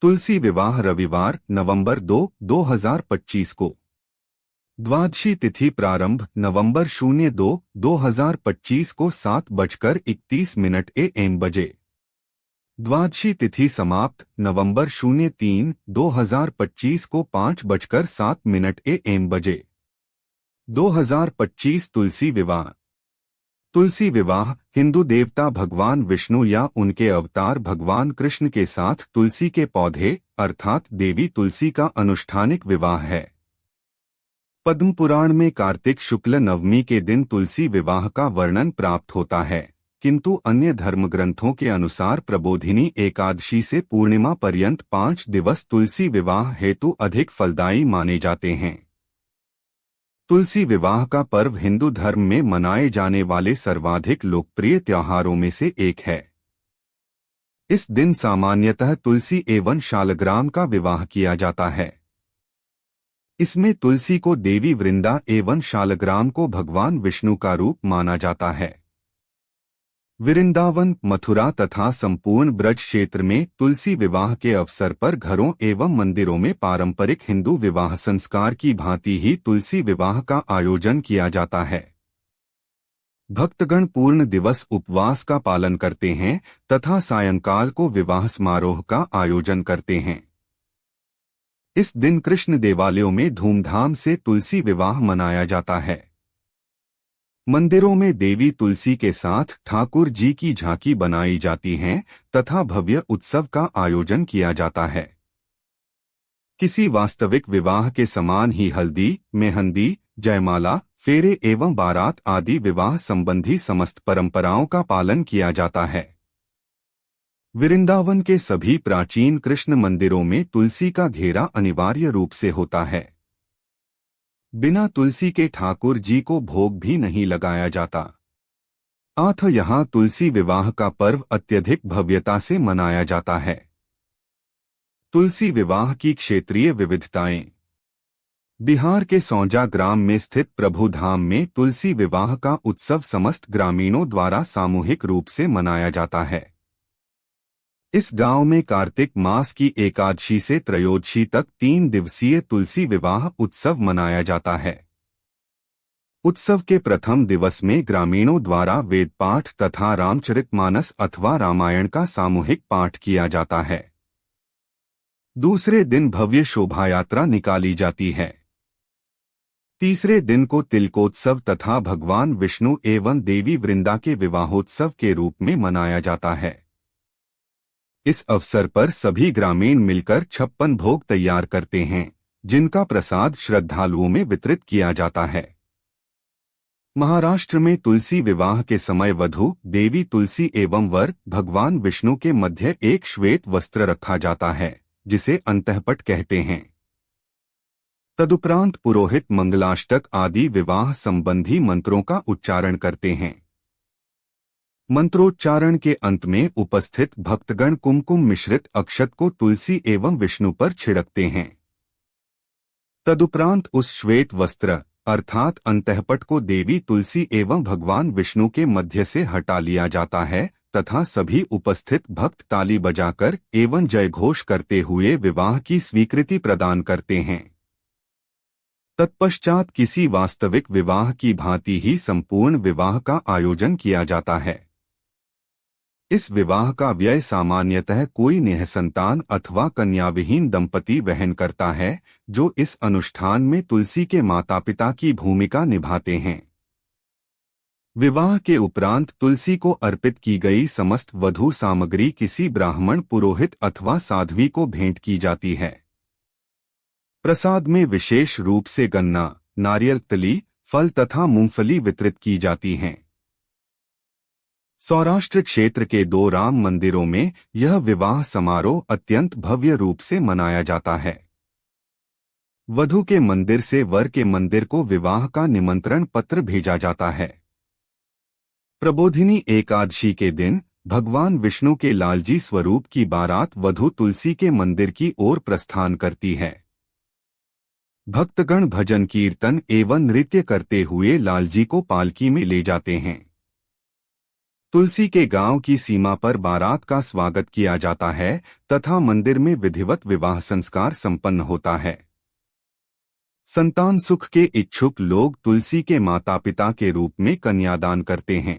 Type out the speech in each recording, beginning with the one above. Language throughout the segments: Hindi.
तुलसी विवाह रविवार नवंबर 2, 2025 को। द्वादशी तिथि प्रारंभ नवंबर 02, 2025 को 7:31 AM बजे। द्वादशी तिथि समाप्त नवंबर 03, 2025 को 5:07 AM बजे। 2025 तुलसी विवाह। तुलसी विवाह हिंदू देवता भगवान विष्णु या उनके अवतार भगवान कृष्ण के साथ तुलसी के पौधे अर्थात देवी तुलसी का अनुष्ठानिक विवाह है। पद्म पुराण में कार्तिक शुक्ल नवमी के दिन तुलसी विवाह का वर्णन प्राप्त होता है, किंतु अन्य धर्मग्रंथों के अनुसार प्रबोधिनी एकादशी से पूर्णिमा पर्यंत 5 दिवस तुलसी विवाह हेतु अधिक फलदायी माने जाते हैं। तुलसी विवाह का पर्व हिंदू धर्म में मनाए जाने वाले सर्वाधिक लोकप्रिय त्योहारों में से एक है। इस दिन सामान्यतः तुलसी एवं शालग्राम का विवाह किया जाता है। इसमें तुलसी को देवी वृंदा एवं शालग्राम को भगवान विष्णु का रूप माना जाता है। वृंदावन, मथुरा तथा संपूर्ण ब्रज क्षेत्र में तुलसी विवाह के अवसर पर घरों एवं मंदिरों में पारंपरिक हिंदू विवाह संस्कार की भांति ही तुलसी विवाह का आयोजन किया जाता है। भक्तगण पूर्ण दिवस उपवास का पालन करते हैं तथा सायंकाल को विवाह समारोह का आयोजन करते हैं। इस दिन कृष्ण देवालयों में धूमधाम से तुलसी विवाह मनाया जाता है। मंदिरों में देवी तुलसी के साथ ठाकुर जी की झांकी बनाई जाती हैं तथा भव्य उत्सव का आयोजन किया जाता है। किसी वास्तविक विवाह के समान ही हल्दी, मेहंदी, जयमाला, फेरे एवं बारात आदि विवाह संबंधी समस्त परंपराओं का पालन किया जाता है। वृंदावन के सभी प्राचीन कृष्ण मंदिरों में तुलसी का घेरा अनिवार्य रूप से होता है। बिना तुलसी के ठाकुर जी को भोग भी नहीं लगाया जाता। अतः यहाँ तुलसी विवाह का पर्व अत्यधिक भव्यता से मनाया जाता है। तुलसी विवाह की क्षेत्रीय विविधताएं। बिहार के सौंजा ग्राम में स्थित प्रभु धाम में तुलसी विवाह का उत्सव समस्त ग्रामीणों द्वारा सामूहिक रूप से मनाया जाता है। इस गांव में कार्तिक मास की एकादशी से त्रयोदशी तक 3 दिवसीय तुलसी विवाह उत्सव मनाया जाता है। उत्सव के प्रथम दिवस में ग्रामीणों द्वारा वेद पाठ तथा रामचरितमानस अथवा रामायण का सामूहिक पाठ किया जाता है। दूसरे दिन भव्य शोभायात्रा निकाली जाती है। तीसरे दिन को तिलकोत्सव तथा भगवान विष्णु एवं देवी वृंदा के विवाहोत्सव के रूप में मनाया जाता है। इस अवसर पर सभी ग्रामीण मिलकर 56 भोग तैयार करते हैं, जिनका प्रसाद श्रद्धालुओं में वितरित किया जाता है। महाराष्ट्र में तुलसी विवाह के समय वधू, देवी तुलसी एवं वर भगवान विष्णु के मध्य एक श्वेत वस्त्र रखा जाता है, जिसे अंतःपट कहते हैं। तदुपरांत पुरोहित मंगलाष्टक आदि विवाह संबंधी मंत्रों का उच्चारण करते हैं। मंत्रोच्चारण के अंत में उपस्थित भक्तगण कुमकुम मिश्रित अक्षत को तुलसी एवं विष्णु पर छिड़कते हैं। तदुपरांत उस श्वेत वस्त्र अर्थात अंतःपट को देवी तुलसी एवं भगवान विष्णु के मध्य से हटा लिया जाता है तथा सभी उपस्थित भक्त ताली बजाकर एवं जयघोष करते हुए विवाह की स्वीकृति प्रदान करते हैं। तत्पश्चात किसी वास्तविक विवाह की भांति ही संपूर्ण विवाह का आयोजन किया जाता है। इस विवाह का व्यय सामान्यतः कोई निःसंतान अथवा कन्याविहीन दंपति वहन करता है, जो इस अनुष्ठान में तुलसी के माता पिता की भूमिका निभाते हैं। विवाह के उपरांत तुलसी को अर्पित की गई समस्त वधू सामग्री किसी ब्राह्मण, पुरोहित अथवा साध्वी को भेंट की जाती है। प्रसाद में विशेष रूप से गन्ना, नारियल तली, फल तथा मूंगफली वितरित की जाती हैं। सौराष्ट्र क्षेत्र के 2 राम मंदिरों में यह विवाह समारोह अत्यंत भव्य रूप से मनाया जाता है। वधू के मंदिर से वर के मंदिर को विवाह का निमंत्रण पत्र भेजा जाता है। प्रबोधिनी एकादशी के दिन भगवान विष्णु के लालजी स्वरूप की बारात वधू तुलसी के मंदिर की ओर प्रस्थान करती है। भक्तगण भजन कीर्तन एवं नृत्य करते हुए लालजी को पालकी में ले जाते हैं। तुलसी के गांव की सीमा पर बारात का स्वागत किया जाता है तथा मंदिर में विधिवत विवाह संस्कार संपन्न होता है। संतान सुख के इच्छुक लोग तुलसी के माता पिता के रूप में कन्यादान करते हैं।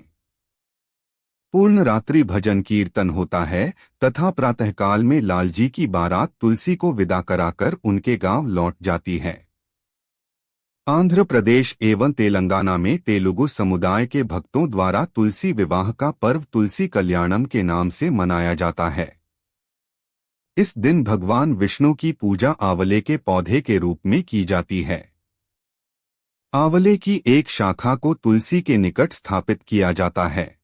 पूर्ण रात्रि भजन कीर्तन होता है तथा प्रातःकाल में लालजी की बारात तुलसी को विदा कराकर उनके गांव लौट जाती है। आंध्र प्रदेश एवं तेलंगाना में तेलुगु समुदाय के भक्तों द्वारा तुलसी विवाह का पर्व तुलसी कल्याणम के नाम से मनाया जाता है। इस दिन भगवान विष्णु की पूजा आंवले के पौधे के रूप में की जाती है। आंवले की एक शाखा को तुलसी के निकट स्थापित किया जाता है।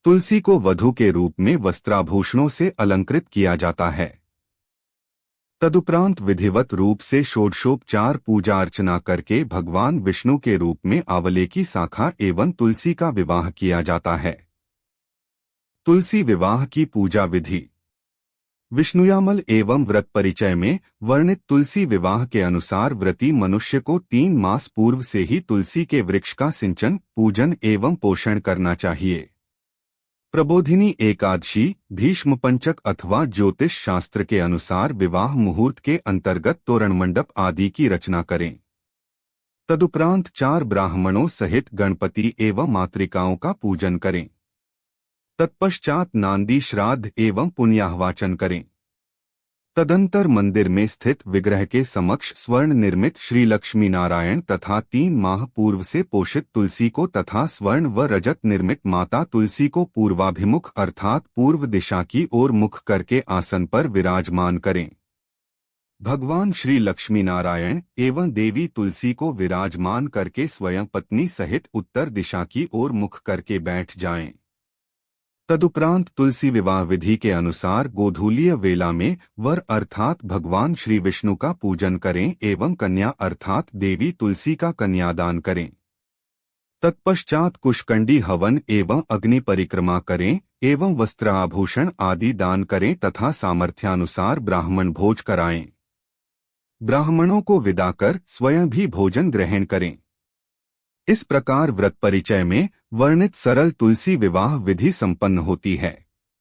तुलसी को वधू के रूप में वस्त्राभूषणों से अलंकृत किया जाता है। तदुपरांत विधिवत रूप से षोडशोपचार पूजा अर्चना करके भगवान विष्णु के रूप में आंवले की शाखा एवं तुलसी का विवाह किया जाता है। तुलसी विवाह की पूजा विधि। विष्णुयामल एवं व्रत परिचय में वर्णित तुलसी विवाह के अनुसार व्रती मनुष्य को 3 मास पूर्व से ही तुलसी के वृक्ष का सिंचन, पूजन एवं पोषण करना चाहिए। प्रबोधिनी एकादशी, भीष्म पंचक अथवा ज्योतिष शास्त्र के अनुसार विवाह मुहूर्त के अंतर्गत तोरण मंडप आदि की रचना करें। तदुपरांत 4 ब्राह्मणों सहित गणपति एवं मातृकाओं का पूजन करें। तत्पश्चात नांदी श्राद्ध एवं पुण्याहवाचन करें। तदंतर मंदिर में स्थित विग्रह के समक्ष स्वर्ण निर्मित श्री लक्ष्मी नारायण तथा 3 माह पूर्व से पोषित तुलसी को तथा स्वर्ण व रजत निर्मित माता तुलसी को पूर्वाभिमुख अर्थात पूर्व दिशा की ओर मुख करके आसन पर विराजमान करें। भगवान श्री लक्ष्मी नारायण एवं देवी तुलसी को विराजमान करके स्वयं पत्नी सहित उत्तर दिशा की ओर मुख करके बैठ जाएं। तदुपरांत तुलसी विवाह विधि के अनुसार गोधूलीय वेला में वर अर्थात भगवान श्री विष्णु का पूजन करें एवं कन्या अर्थात देवी तुलसी का कन्यादान करें। तत्पश्चात कुशकंडी हवन एवं अग्नि परिक्रमा करें एवं वस्त्र आभूषण आदि दान करें तथा सामर्थ्यानुसार ब्राह्मण भोज कराएं। ब्राह्मणों को विदा कर स्वयं भी भोजन ग्रहण करें। इस प्रकार व्रत परिचय में वर्णित सरल तुलसी विवाह विधि संपन्न होती है।